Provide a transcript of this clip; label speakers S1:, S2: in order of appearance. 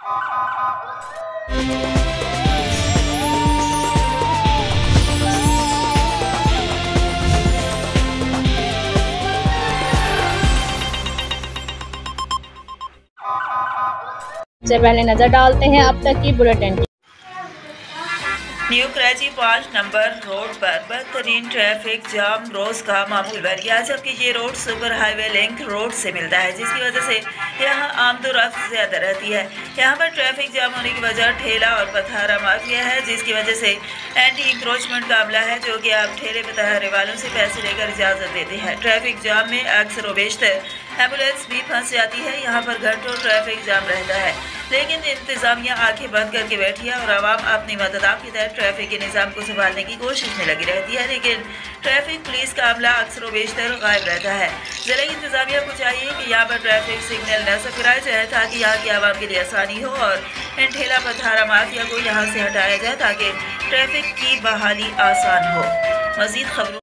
S1: सबसे पहले नजर डालते हैं अब तक की bulletin.
S2: New Karachi 5 number road पर बदतरीन ट्रैफिक जाम रोज का मामूल बन गया, जबकि ये road super highway link road से मिलता है, जिसकी वजह से यहाँ आमदोरफ्त ज्यादा रहती है। यहाँ पर ट्रैफिक जाम होने की वजह ठेला और पथारा माफिया है, जिसकी वजह से एंटी इंक्रोचमेंट का अमला है, जो कि आप ठेले पथारे वालों से पैसे लेकर इजाजत देते हैं। ट्रैफिक जाम में अक्सर व बेशतर एम्बुलेंस भी फंस जाती है। यहाँ पर घंटों ट्रैफिक जाम रहता है, लेकिन इंतजामिया आंखें बंद करके बैठी है और आवाम अपनी मतदान के तहत ट्रैफिक के निज़ाम को संभालने की कोशिश में लगी रहती है, लेकिन ट्रैफिक पुलिस का अमला अक्सर व बेशतर गायब रहता है। जिला इंतजामिया को चाहिए कि यहाँ पर ट्रैफिक सिग्नल नस्ब कराया जाए, ताकि यहाँ की आवाम के लिए आसानी हो और इन ठेला पथारा माफिया को यहाँ से हटाया जाए, ताकि ट्रैफिक की बहाली आसान हो। मज़ीद खबरों